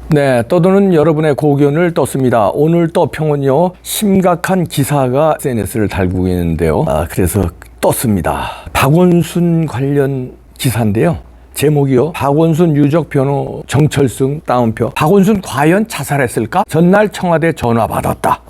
네, 떠도는 여러분의 고견을 떴습니다. 오늘 떠평은요, 심각한 기사가 SNS를 달구고 있는데요. 그래서 떴습니다. 박원순 관련 기사인데요. 제목이요. 박원순 유족 변호 정철승 따옴표. 박원순 과연 자살했을까? 전날 청와대 전화 받았다.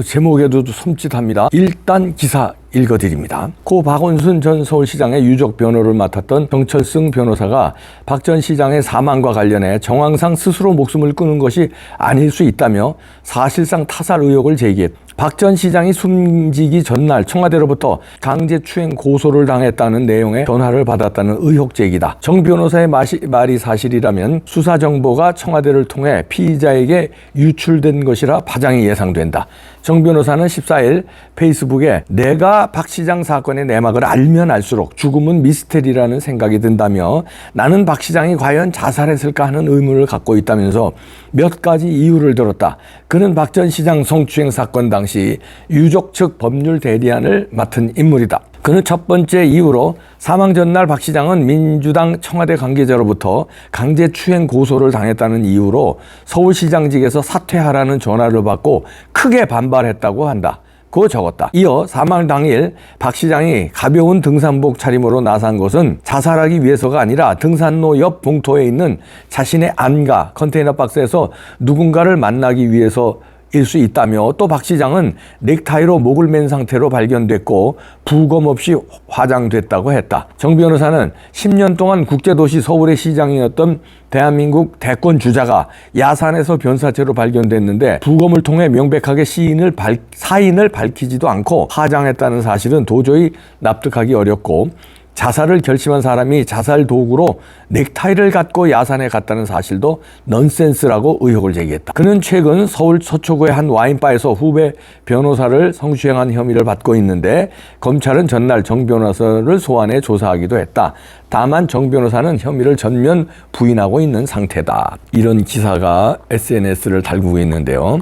제목에도 섬찟합니다. 일단 기사 읽어드립니다. 고 박원순 전 서울시장의 유족 변호를 맡았던 정철승 변호사가 박 전 시장의 사망과 관련해 정황상 스스로 목숨을 끊은 것이 아닐 수 있다며 사실상 타살 의혹을 제기했다. 박 전 시장이 숨지기 전날 청와대로부터 강제추행 고소를 당했다는 내용의 전화를 받았다는 의혹 제기다. 정 변호사의 말이 사실이라면 수사 정보가 청와대를 통해 피의자에게 유출된 것이라 파장이 예상된다. 정 변호사는 14일 페이스북에 내가 박 시장 사건의 내막을 알면 알수록 죽음은 미스테리라는 생각이 든다며 나는 박 시장이 과연 자살했을까 하는 의문을 갖고 있다면서 몇 가지 이유를 들었다. 그는 박 전 시장 성추행 사건 당시 유족 측 법률 대리안을 맡은 인물이다. 그는 첫 번째 이유로 사망 전날 박 시장은 민주당 청와대 관계자로부터 강제추행 고소를 당했다는 이유로 서울시장직에서 사퇴하라는 전화를 받고 크게 반발했다고 한다. 그거 적었다. 이어 사망 당일 박 시장이 가벼운 등산복 차림으로 나선 것은 자살하기 위해서가 아니라 등산로 옆 봉토에 있는 자신의 안가 컨테이너 박스에서 누군가를 만나기 위해서 일 수 있다며 또 박 시장은 넥타이로 목을 맨 상태로 발견됐고 부검 없이 화장됐다고 했다. 정 변호사는 10년 동안 국제도시 서울의 시장이었던 대한민국 대권 주자가 야산에서 변사체로 발견됐는데 부검을 통해 명백하게 사인을 밝히지도 않고 화장했다는 사실은 도저히 납득하기 어렵고 자살을 결심한 사람이 자살 도구로 넥타이를 갖고 야산에 갔다는 사실도 넌센스라고 의혹을 제기했다. 그는 최근 서울 서초구의 한 와인바에서 후배 변호사를 성추행한 혐의를 받고 있는데 검찰은 전날 정 변호사를 소환해 조사하기도 했다. 다만 정 변호사는 혐의를 전면 부인하고 있는 상태다. 이런 기사가 SNS를 달구고 있는데요.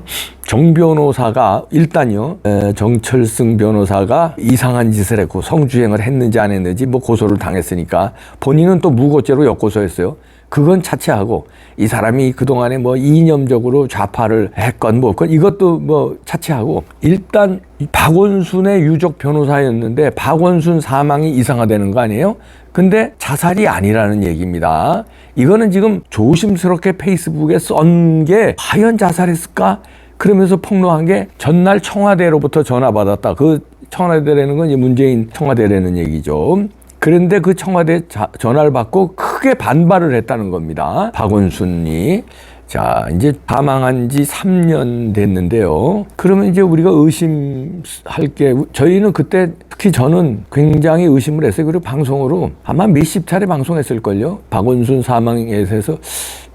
정 변호사가 일단요, 정철승 변호사가 이상한 짓을 했고 성추행을 했는지 안 했는지 고소를 당했으니까 본인은 또 무고죄로 역고소했어요. 그건 차치하고 이 사람이 그동안에 이념적으로 좌파를 했건 이것도 차치하고 일단 박원순의 유족 변호사였는데 박원순 사망이 이상하다는 거 아니에요? 근데 자살이 아니라는 얘기입니다. 이거는 지금 조심스럽게 페이스북에 쓴 게 과연 자살했을까? 그러면서 폭로한 게 전날 청와대로부터 전화 받았다. 그 청와대라는 건 이제 문재인 청와대라는 얘기죠. 그런데 그 청와대 전화를 받고 크게 반발을 했다는 겁니다. 박원순이. 자, 이제 사망한 지 3년 됐는데요. 그러면 이제 우리가 의심할 게, 저희는 그때, 특히 저는 굉장히 의심을 했어요. 그리고 방송으로 아마 몇십 차례 방송했을걸요. 박원순 사망에 대해서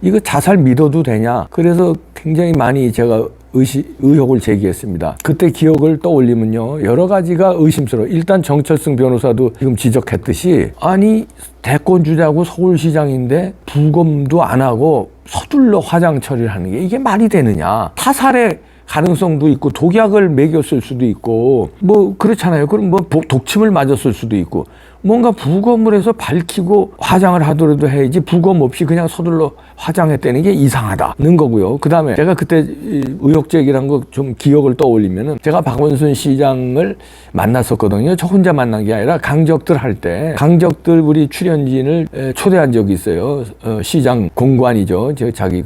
이거 자살 믿어도 되냐. 그래서 굉장히 많이 제가 의혹을 제기했습니다. 그때 기억을 떠올리면요, 여러 가지가 의심스러워. 일단 정철승 변호사도 지금 지적했듯이 아니 대권 주자고 서울시장인데 부검도 안 하고 서둘러 화장 처리를 하는 게 이게 말이 되느냐. 타살의 가능성도 있고 독약을 먹였을 수도 있고 그렇잖아요. 그럼 독침을 맞았을 수도 있고 뭔가 부검을 해서 밝히고 화장을 하더라도 해야지 부검 없이 그냥 서둘러 화장했다는 게 이상하다는 거고요. 그 다음에 제가 그때 의혹 제기를 한 거 좀 기억을 떠올리면은 제가 박원순 시장을 만났었거든요. 저 혼자 만난 게 아니라 강적들 할 때 강적들 우리 출연진을 초대한 적이 있어요. 시장 공관이죠. 자기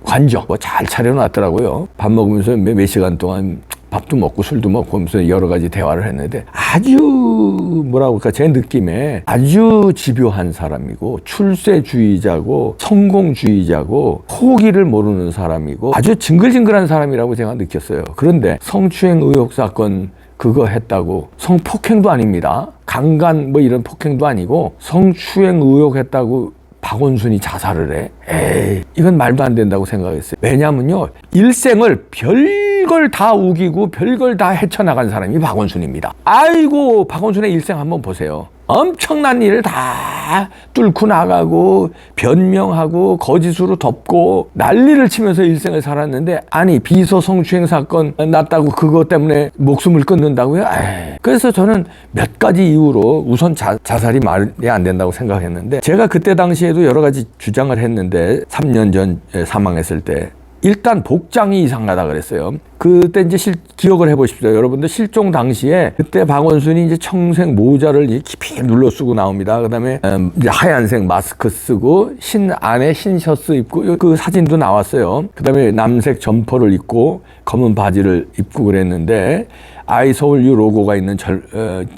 관적 잘 차려놨더라고요. 밥 먹으면서 몇 시간 동안 밥도 먹고 술도 먹고 하면서 여러 가지 대화를 했는데 아주 제 느낌에 아주 집요한 사람이고 출세주의자고 성공주의자고 포기를 모르는 사람이고 아주 징글징글한 사람이라고 제가 느꼈어요. 그런데 성추행 의혹 사건 그거 했다고 성폭행도 아닙니다. 강간 이런 폭행도 아니고 성추행 의혹 했다고 박원순이 자살을 해? 에이, 이건 말도 안 된다고 생각했어요. 왜냐면요, 일생을 별걸 다 우기고 별걸 다 헤쳐나간 사람이 박원순입니다. 아이고, 박원순의 일생 한번 보세요. 엄청난 일을 다 뚫고 나가고 변명하고 거짓으로 덮고 난리를 치면서 일생을 살았는데, 아니 비서 성추행 사건 났다고 그것 때문에 목숨을 끊는다고요? 에이. 그래서 저는 몇 가지 이유로 우선 자살이 말이 안 된다고 생각했는데, 제가 그때 당시에도 여러 가지 주장을 했는데 3년 전 사망했을 때 일단 복장이 이상하다 그랬어요. 그때 이제 기억을 해보십시오. 여러분들 실종 당시에 그때 박원순이 이제 청색 모자를 깊이 눌러 쓰고 나옵니다. 그다음에 이제 하얀색 마스크 쓰고 안에 흰 셔츠 입고 그 사진도 나왔어요. 그다음에 남색 점퍼를 입고 검은 바지를 입고 그랬는데 아이서울유 로고가 있는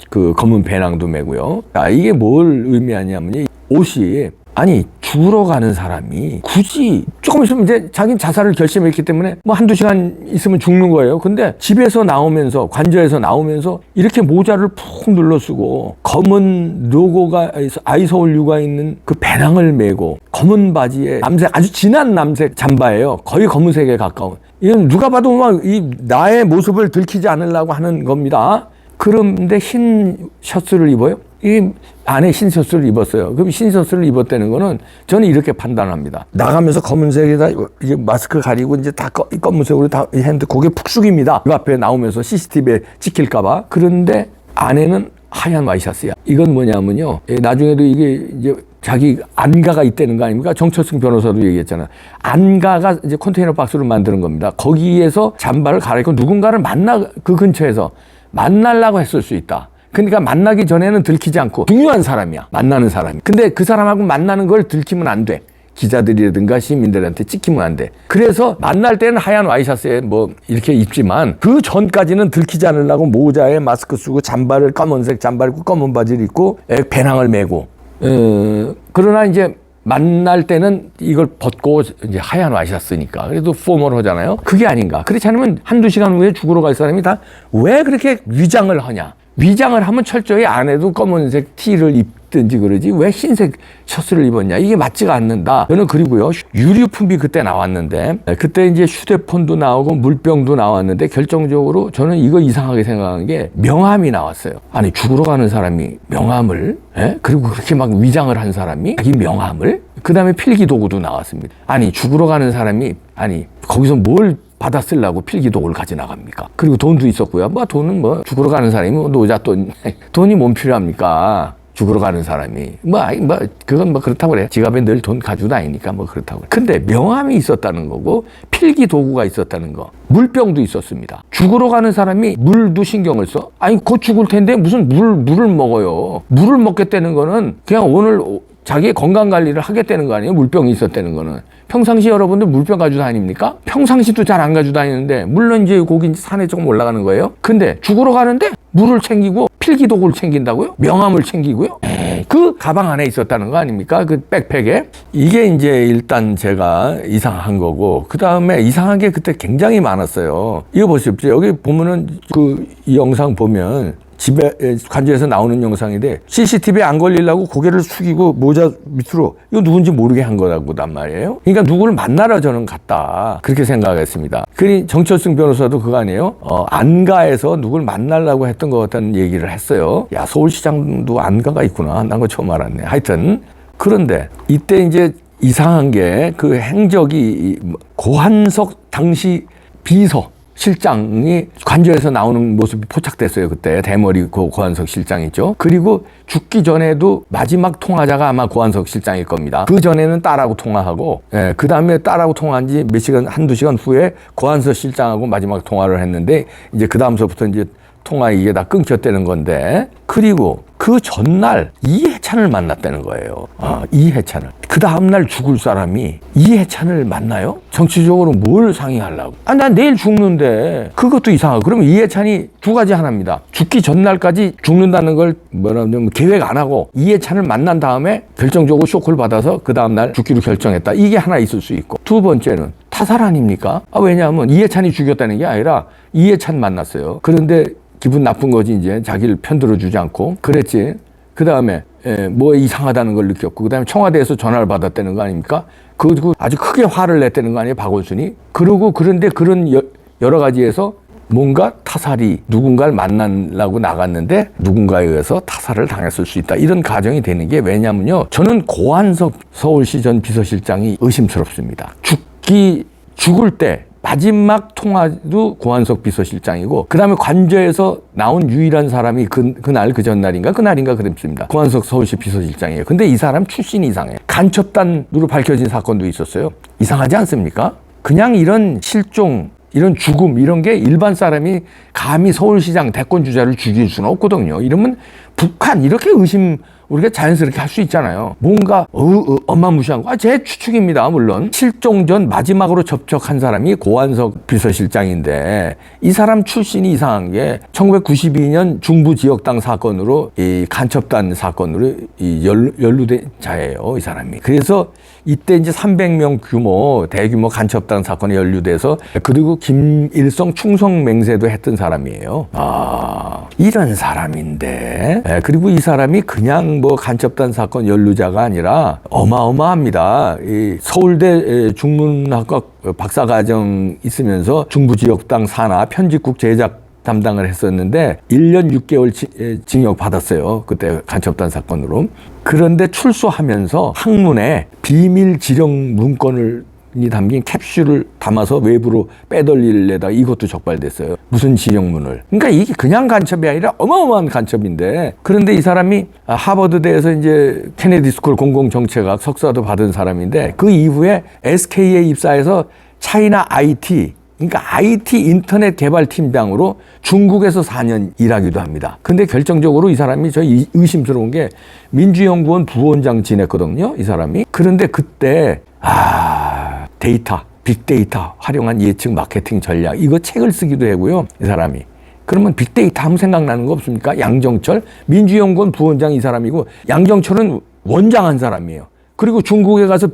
그 검은 배낭도 메고요. 이게 뭘 의미하냐면 옷이, 아니 죽으러 가는 사람이 굳이 조금 있으면 이제 자기는 자살을 결심했기 때문에 뭐 한두 시간 있으면 죽는 거예요. 근데 집에서 나오면서, 관저에서 나오면서 이렇게 모자를 푹 눌러 쓰고 검은 로고가 아이서울유가 있는 그 배낭을 메고 검은 바지에 남색, 아주 진한 남색 잠바예요. 거의 검은색에 가까운. 이건 누가 봐도 막 나의 모습을 들키지 않으려고 하는 겁니다. 그런데 흰 셔츠를 입어요. 이 안에 흰 셔츠를 입었어요. 그럼 흰 셔츠를 입었다는 거는 저는 이렇게 판단합니다. 나가면서 검은색에다 이제 마스크 가리고 이제 다 검은색으로 다 했는데 그게 푹 숙입니다. 그 앞에 나오면서 CCTV에 찍힐까봐. 그런데 안에는 하얀 와이셔츠야. 이건 뭐냐면요. 나중에도 이게 이제 자기 안가가 있다는 거 아닙니까? 정철승 변호사도 얘기했잖아. 안가가 이제 컨테이너 박스로 만드는 겁니다. 거기에서 잠바를 갈아입고 누군가를 그 근처에서 만나려고 했을 수 있다. 그러니까 만나기 전에는 들키지 않고 중요한 사람이야. 만나는 사람이. 근데 그 사람하고 만나는 걸 들키면 안 돼. 기자들이라든가 시민들한테 찍히면 안 돼. 그래서 만날 때는 하얀 와이셔츠에 뭐 이렇게 입지만 그 전까지는 들키지 않으려고 모자에 마스크 쓰고 잠바를 검은색 잠바를 입고 검은 바지를 입고 배낭을 메고 그러나 이제 만날 때는 이걸 벗고 이제 하얀 와이셔츠니까 그래도 포멀하잖아요. 그게 아닌가. 그렇지 않으면 한두 시간 후에 죽으러 갈 사람이 다 왜 그렇게 위장을 하냐. 위장을 하면 철저히 안에도 검은색 티를 입든지 그러지 왜 흰색 셔츠를 입었냐. 이게 맞지가 않는다. 저는 그리고요. 유류품이 그때 나왔는데 그때 이제 휴대폰도 나오고 물병도 나왔는데 결정적으로 저는 이거 이상하게 생각한 게 명함이 나왔어요. 아니 죽으러 가는 사람이 명함을 그리고 그렇게 막 위장을 한 사람이 자기 명함을 그 다음에 필기도구도 나왔습니다. 아니 죽으러 가는 사람이 아니 거기서 뭘 받아 쓰려고 필기도구를 가져 나갑니까? 그리고 돈도 있었고요. 뭐 돈은 뭐 죽으러 가는 사람이 뭐 노잣돈 돈이 뭔 필요합니까? 죽으러 가는 사람이 그건 뭐 그렇다고 그래. 지갑에 늘 돈 가지고 다니니까 뭐 그렇다고 그래. 근데 명함이 있었다는 거고 필기도구가 있었다는 거, 물병도 있었습니다. 죽으러 가는 사람이 물도 신경을 써? 아니 곧 죽을 텐데 무슨 물을 먹어요. 물을 먹겠다는 거는 그냥 오늘 자기의 건강관리를 하겠다는 거 아니에요? 물병이 있었다는 거는. 평상시 여러분들 물병 가지고 다닙니까? 평상시도 잘 안 가지고 다니는데 물론 이제 거기 산에 조금 올라가는 거예요. 근데 죽으러 가는데 물을 챙기고 필기도구를 챙긴다고요? 명함을 챙기고요? 그 가방 안에 있었다는 거 아닙니까? 그 백팩에. 이게 이제 일단 제가 이상한 거고 그 다음에 이상한 게 그때 굉장히 많았어요. 이거 보십시오. 여기 보면은 이 영상 보면 집에 관저에서 나오는 영상인데 CCTV에 안 걸리려고 고개를 숙이고 모자 밑으로 이거 누군지 모르게 한 거라고단 말이에요. 그러니까 누구를 만나러 저는 갔다 그렇게 생각했습니다. 그러니 정철승 변호사도 그거 아니에요? 안가에서 누굴 만나려고 했던 것 같다는 얘기를 했어요. 야 서울시장도 안가가 있구나. 난 거 처음 알았네. 하여튼 그런데 이때 이제 이상한 게 그 행적이 고한석 당시 비서 실장이 관저에서 나오는 모습이 포착됐어요. 그때 대머리 고한석 실장 있죠. 그리고 죽기 전에도 마지막 통화자가 아마 고한석 실장일 겁니다. 그 전에는 딸하고 통화하고 그 다음에 딸하고 통화한 지 몇 시간 한두 시간 후에 고한석 실장하고 마지막 통화를 했는데 이제 그 다음서부터 이제 통화 이게 다 끊겼다는 건데 그리고 그 전날 이해찬을 만났다는 거예요. 이해찬을. 그 다음날 죽을 사람이 이해찬을 만나요? 정치적으로 뭘 상의하려고? 난 내일 죽는데 그것도 이상하고 그러면 이해찬이 두 가지 하나입니다. 죽기 전날까지 죽는다는 걸 계획 안 하고 이해찬을 만난 다음에 결정적으로 쇼크를 받아서 그 다음날 죽기로 결정했다. 이게 하나 있을 수 있고 두 번째는 타살 아닙니까? 왜냐하면 이해찬이 죽였다는 게 아니라 이해찬 만났어요. 그런데 기분 나쁜 거지 이제 자기를 편들어주지 않고 그랬지. 그 다음에 뭐 이상하다는 걸 느꼈고 그 다음에 청와대에서 전화를 받았다는 거 아닙니까? 그리고 아주 크게 화를 냈다는 거 아니에요 박원순이? 그러고 그런데 그런 여러 가지에서 뭔가 타살이 누군가를 만나려고 나갔는데 누군가에 의해서 타살을 당했을 수 있다. 이런 가정이 되는 게 왜냐면요. 저는 고한석 서울시 전 비서실장이 의심스럽습니다. 죽을 때 마지막 통화도 고한석 비서실장이고 그다음에 관저에서 나온 유일한 사람이 그날 그 전날인가 그날인가 그랬습니다. 고한석 서울시 비서실장이에요. 근데 이 사람 출신이 이상해요. 간첩단으로 밝혀진 사건도 있었어요. 이상하지 않습니까? 그냥 이런 실종, 이런 죽음 이런 게 일반 사람이 감히 서울시장 대권 주자를 죽일 수는 없거든요. 이러면 북한 이렇게 우리가 자연스럽게 할 수 있잖아요. 뭔가 어마무시한 거. 제 추측입니다. 물론 실종 전 마지막으로 접촉한 사람이 고한석 비서실장인데 이 사람 출신이 이상한 게 1992년 중부지역당 사건으로 이 간첩단 사건으로 연루된 자예요. 이 사람이. 그래서 이때 이제 300명 규모 대규모 간첩단 사건에 연루돼서 그리고 김일성 충성 맹세도 했던 사람이에요. 이런 사람인데 그리고 이 사람이 그냥 뭐 간첩단 사건 연루자가 아니라 어마어마합니다. 이 서울대 중문학과 박사과정 있으면서 중부지역당 산하 편집국 제작 담당을 했었는데 1년 6개월 징역 받았어요. 그때 간첩단 사건으로. 그런데 출소하면서 학문에 비밀 지령 문건을 담긴 캡슐을 담아서 외부로 빼돌리려다가 이것도 적발됐어요. 무슨 지령문을. 그러니까 이게 그냥 간첩이 아니라 어마어마한 간첩인데 그런데 이 사람이 하버드대에서 이제 케네디 스쿨 공공정책학 석사도 받은 사람인데 그 이후에 SK에 입사해서 차이나 IT 그러니까 IT 인터넷 개발 팀장으로 중국에서 4년 일하기도 합니다. 근데 결정적으로 이 사람이 저 의심스러운 게 민주연구원 부원장 지냈거든요. 이 사람이. 그런데 그때 데이터, 빅데이터 활용한 예측 마케팅 전략 이거 책을 쓰기도 하고요. 이 사람이. 그러면 빅데이터 하면 생각나는 거 없습니까? 양정철 민주연구원 부원장 이 사람이고 양정철은 원장한 사람이에요. 그리고 중국에 가서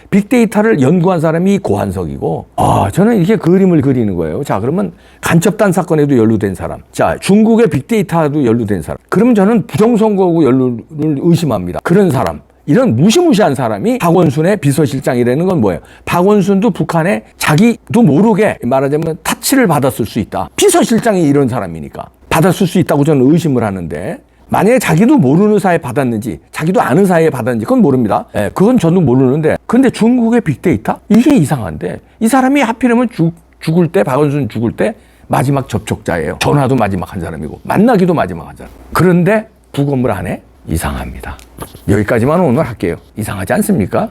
빅데이터를 연구한 사람이 고한석이고 저는 이렇게 그림을 그리는 거예요. 자, 그러면 간첩단 사건에도 연루된 사람, 자, 중국의 빅데이터도 연루된 사람, 그러면 저는 부정선거하고 연루를 의심합니다. 그런 사람, 이런 무시무시한 사람이 박원순의 비서실장이라는 건 뭐예요? 박원순도 북한에 자기도 모르게 말하자면 타치를 받았을 수 있다. 비서실장이 이런 사람이니까 받았을 수 있다고 저는 의심을 하는데 만약에 자기도 모르는 사이에 받았는지 자기도 아는 사이에 받았는지 그건 모릅니다. 그건 저도 모르는데 근데 중국의 빅데이터? 이게 이상한데 이 사람이 하필이면 죽을 때 박원순 죽을 때 마지막 접촉자예요. 전화도 마지막 한 사람이고 만나기도 마지막 한 사람. 그런데 부검을 안 해? 이상합니다. 여기까지만 오늘 할게요. 이상하지 않습니까?